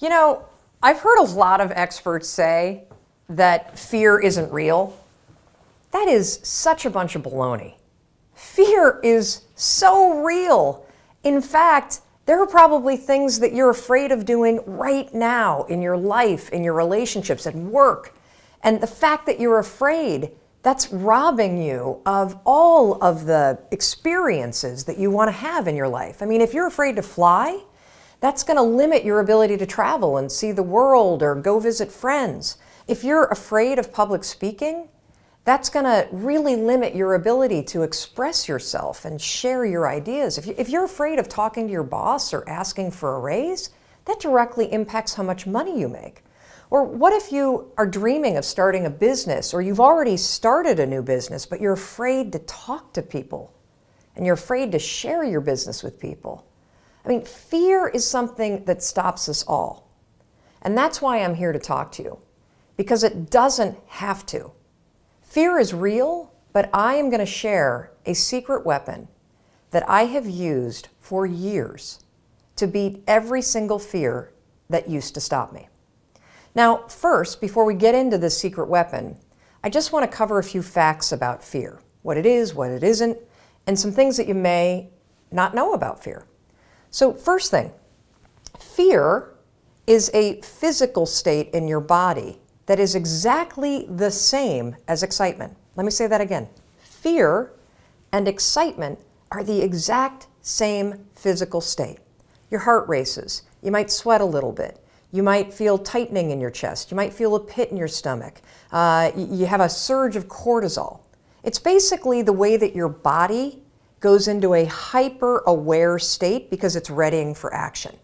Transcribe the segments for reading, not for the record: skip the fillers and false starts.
You know, I've heard a lot of experts say that fear isn't real. That is such a bunch of baloney. Fear is so real. In fact, there are probably things that you're afraid of doing right now in your life, in your relationships, at work. And the fact that you're afraid, that's robbing you of all of the experiences that you want to have in your life. I mean, if you're afraid to fly, that's going to limit your ability to travel and see the world or go visit friends. If you're afraid of public speaking, that's going to really limit your ability to express yourself and share your ideas. If you're afraid of talking to your boss or asking for a raise, that directly impacts how much money you make. Or what if you are dreaming of starting a business, or you've already started a new business, but you're afraid to talk to people and you're afraid to share your business with people? I mean, fear is something that stops us all. And that's why I'm here to talk to you, because it doesn't have to. Fear is real, but I am going to share a secret weapon that I have used for years to beat every single fear that used to stop me. Now, first, before we get into this secret weapon, I just want to cover a few facts about fear, what it is, what it isn't, and some things that you may not know about fear. So first thing, fear is a physical state in your body that is exactly the same as excitement. Let me say that again. Fear and excitement are the exact same physical state. Your heart races. You might sweat a little bit. You might feel tightening in your chest. You might feel a pit in your stomach. You have a surge of cortisol. It's basically the way that your body goes into a hyper-aware state because it's readying for action.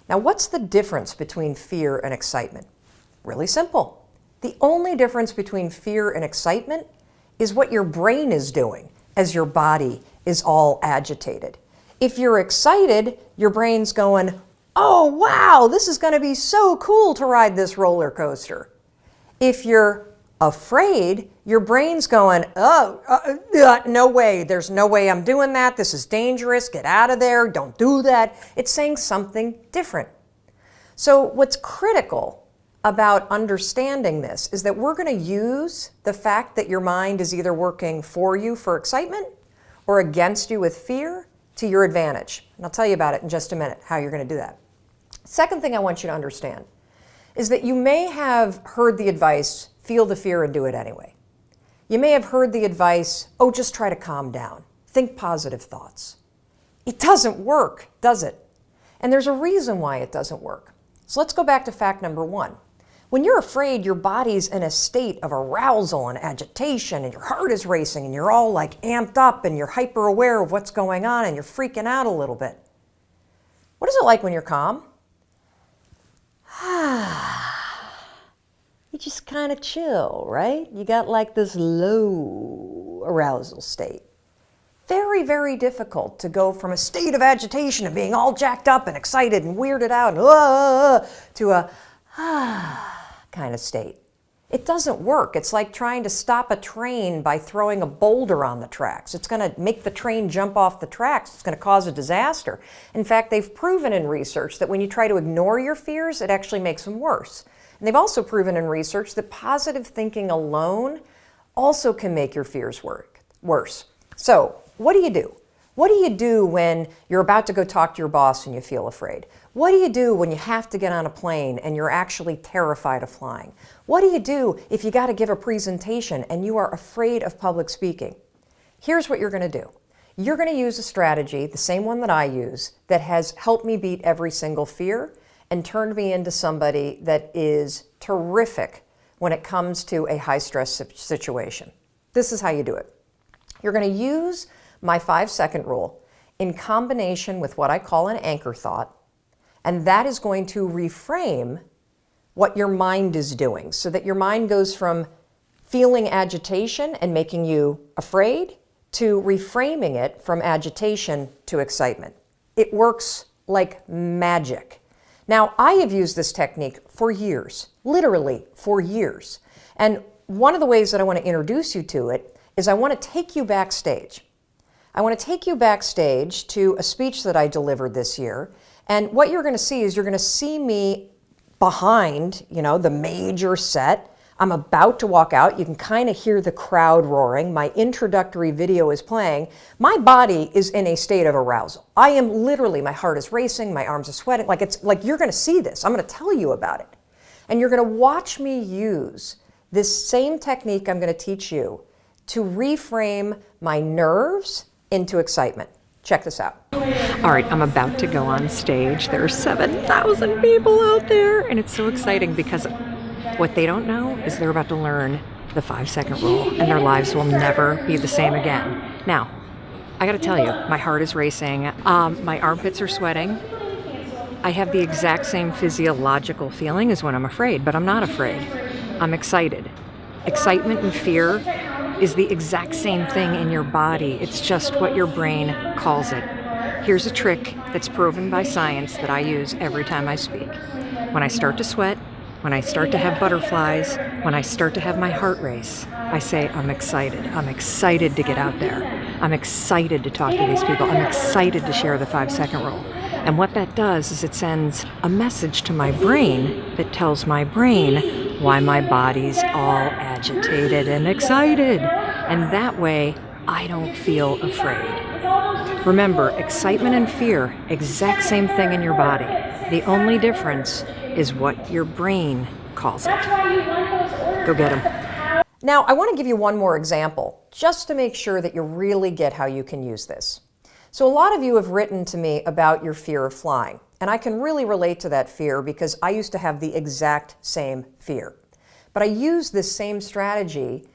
Now, what's the difference between fear and excitement? Really simple. The only difference between fear and excitement is what your brain is doing as your body is all agitated. If you're excited, your brain's going, "Oh, wow, this is going to be so cool to ride this roller coaster." If you're afraid, your brain's going, no way, there's no way I'm doing that, this is dangerous, get out of there, don't do that. It's saying something different. So what's critical about understanding this is that we're going to use the fact that your mind is either working for you for excitement or against you with fear to your advantage. And I'll tell you about it in just a minute, how you're going to do that. Second thing I want you to understand is that you may have heard the advice, feel the fear and do it anyway. You may have heard the advice, oh, just try to calm down. Think positive thoughts. It doesn't work, does it? And there's a reason why it doesn't work. So let's go back to fact number one. When you're afraid, your body's in a state of arousal and agitation, and your heart is racing, and you're all like amped up, and you're hyper aware of what's going on, and you're freaking out a little bit. What is it like when you're calm? You just kind of chill, right? You got like this low arousal state. Very, very difficult to go from a state of agitation and being all jacked up and excited and weirded out and to a kind of state. It doesn't work. It's like trying to stop a train by throwing a boulder on the tracks. It's going to make the train jump off the tracks. It's going to cause a disaster. In fact, they've proven in research that when you try to ignore your fears, it actually makes them worse. And they've also proven in research that positive thinking alone also can make your fears worse. So, what do you do? What do you do when you're about to go talk to your boss and you feel afraid? What do you do when you have to get on a plane and you're actually terrified of flying? What do you do if you got to give a presentation and you are afraid of public speaking? Here's what you're going to do. You're going to use a strategy, the same one that I use, that has helped me beat every single fear and turned me into somebody that is terrific when it comes to a high-stress situation. This is how you do it. You're going to use my 5-second rule in combination with what I call an anchor thought, and that is going to reframe what your mind is doing so that your mind goes from feeling agitation and making you afraid to reframing it from agitation to excitement. It works like magic. Now, I have used this technique for years, literally for years. And one of the ways that I want to introduce you to it is I want to take you backstage. I want to take you backstage to a speech that I delivered this year. And what you're going to see is you're going to see me behind, the major set. I'm about to walk out. You can kind of hear the crowd roaring. My introductory video is playing. My body is in a state of arousal. I am literally, my heart is racing, my arms are sweating. Like you're going to see this. I'm going to tell you about it. And you're going to watch me use this same technique I'm going to teach you to reframe my nerves into excitement. Check this out. All right, I'm about to go on stage. There are 7,000 people out there, and it's so exciting because what they don't know is they're about to learn the 5-second rule, and their lives will never be the same again. Now, I gotta tell you, my heart is racing, my armpits are sweating. I have the exact same physiological feeling as when I'm afraid, but I'm not afraid. I'm excited. Excitement and fear is the exact same thing in your body. It's just what your brain calls it. Here's a trick that's proven by science that I use every time I speak. When I start to sweat, when I start to have butterflies, when I start to have my heart race, I say, I'm excited. I'm excited to get out there. I'm excited to talk to these people. I'm excited to share the 5-second rule. And what that does is it sends a message to my brain that tells my brain why my body's all agitated and excited. And that way, I don't feel afraid. Remember, excitement and fear, exact same thing in your body. The only difference is what your brain calls it. Go get them. Now, I want to give you one more example, just to make sure that you really get how you can use this. So a lot of you have written to me about your fear of flying, and I can really relate to that fear because I used to have the exact same fear. But I use this same strategy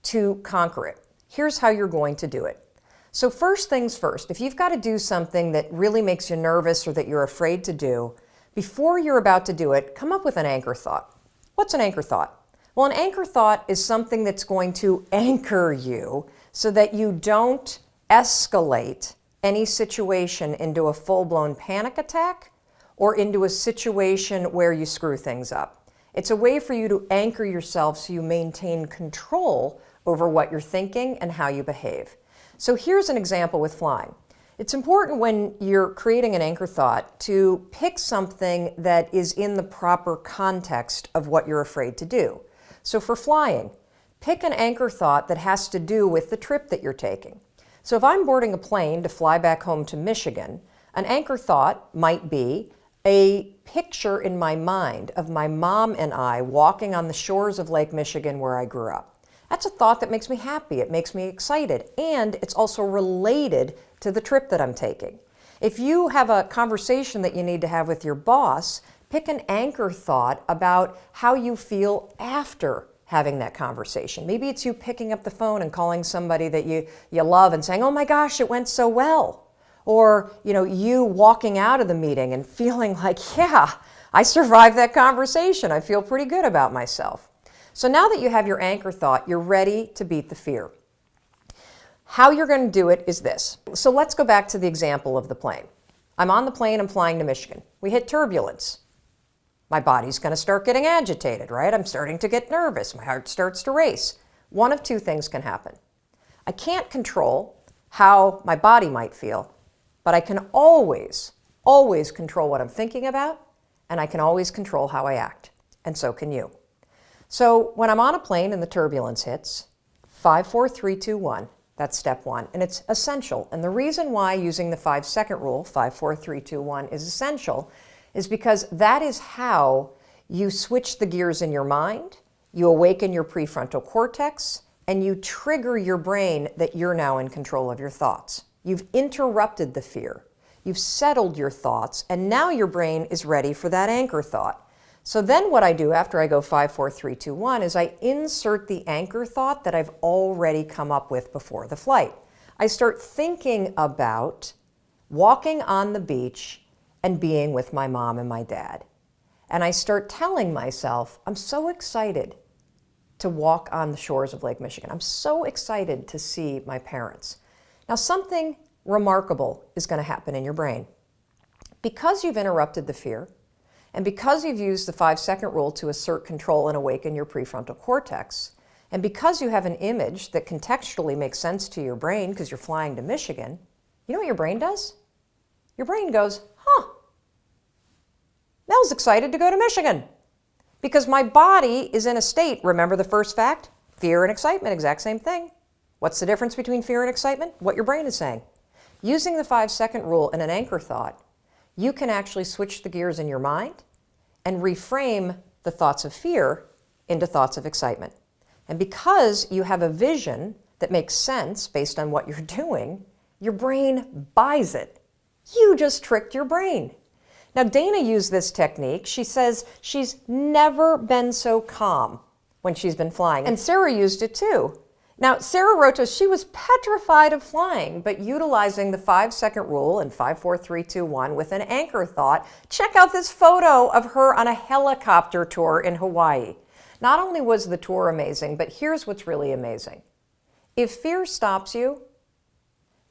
to conquer it. Here's how you're going to do it. So first things first, if you've got to do something that really makes you nervous or that you're afraid to do, before you're about to do it, come up with an anchor thought. What's an anchor thought? Well, an anchor thought is something that's going to anchor you so that you don't escalate any situation into a full-blown panic attack or into a situation where you screw things up. It's a way for you to anchor yourself so you maintain control over what you're thinking and how you behave. So here's an example with flying. It's important when you're creating an anchor thought to pick something that is in the proper context of what you're afraid to do. So for flying, pick an anchor thought that has to do with the trip that you're taking. So if I'm boarding a plane to fly back home to Michigan, an anchor thought might be a picture in my mind of my mom and I walking on the shores of Lake Michigan where I grew up. That's a thought that makes me happy, it makes me excited, and it's also related to the trip that I'm taking. If you have a conversation that you need to have with your boss, pick an anchor thought about how you feel after having that conversation. Maybe it's you picking up the phone and calling somebody that you love and saying, oh my gosh, it went so well. Or, you walking out of the meeting and feeling like, yeah, I survived that conversation. I feel pretty good about myself. So now that you have your anchor thought, you're ready to beat the fear. How you're going to do it is this. So let's go back to the example of the plane. I'm on the plane, I'm flying to Michigan. We hit turbulence. My body's going to start getting agitated, right? I'm starting to get nervous. My heart starts to race. One of two things can happen. I can't control how my body might feel, but I can always control what I'm thinking about, and I can always control how I act. And so can you. So when I'm on a plane and the turbulence hits, 5, 4, 3, 2, 1, that's step one. And it's essential. And the reason why using the 5-second rule, 5, 4, 3, 2, 1, is essential is because that is how you switch the gears in your mind, you awaken your prefrontal cortex, and you trigger your brain that you're now in control of your thoughts. You've interrupted the fear. You've settled your thoughts, and now your brain is ready for that anchor thought. So then what I do after I go 5, 4, 3, 2, 1 is I insert the anchor thought that I've already come up with before the flight. I start thinking about walking on the beach and being with my mom and my dad. And I start telling myself, I'm so excited to walk on the shores of Lake Michigan. I'm so excited to see my parents. Now something remarkable is going to happen in your brain. Because you've interrupted the fear, and because you've used the 5-second rule to assert control and awaken your prefrontal cortex, and because you have an image that contextually makes sense to your brain because you're flying to Michigan, you know what your brain does? Your brain goes, huh, Mel's excited to go to Michigan because my body is in a state. Remember the first fact? Fear and excitement, exact same thing. What's the difference between fear and excitement? What your brain is saying. Using the 5-second rule and an anchor thought, you can actually switch the gears in your mind and reframe the thoughts of fear into thoughts of excitement. And because you have a vision that makes sense based on what you're doing, your brain buys it. You just tricked your brain. Now, Dana used this technique. She says she's never been so calm when she's been flying. And Sarah used it too. Now, Sarah wrote to us, she was petrified of flying, but utilizing the 5-second rule and 5, 4, 3, 2, 1 with an anchor thought. Check out this photo of her on a helicopter tour in Hawaii. Not only was the tour amazing, but here's what's really amazing. If fear stops you,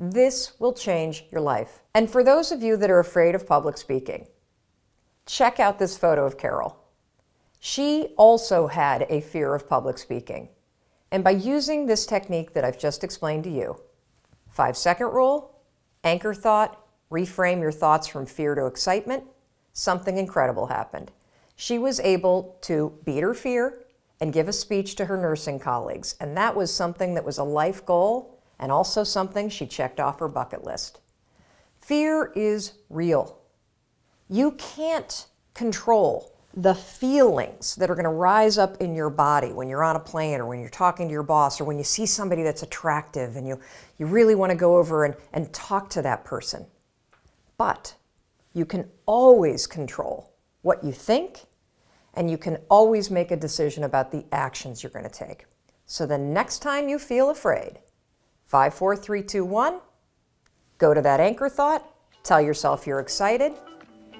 this will change your life. And for those of you that are afraid of public speaking, check out this photo of Carol. She also had a fear of public speaking. And by using this technique that I've just explained to you, 5-second rule, anchor thought, reframe your thoughts from fear to excitement, something incredible happened. She was able to beat her fear and give a speech to her nursing colleagues. And that was something that was a life goal and also something she checked off her bucket list. Fear is real. You can't control the feelings that are going to rise up in your body when you're on a plane or when you're talking to your boss or when you see somebody that's attractive and you really want to go over and talk to that person. But you can always control what you think, and you can always make a decision about the actions you're going to take. So the next time you feel afraid, 5, 4, 3, 2, 1, go to that anchor thought, tell yourself you're excited,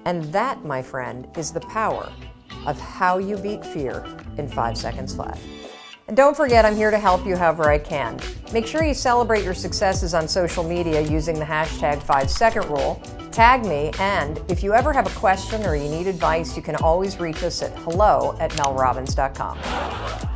and that, my friend, is the power of how you beat fear in 5 seconds flat. And don't forget, I'm here to help you however I can. Make sure you celebrate your successes on social media using the hashtag 5-second rule. Tag me, and if you ever have a question or you need advice, you can always reach us at hello@melrobbins.com.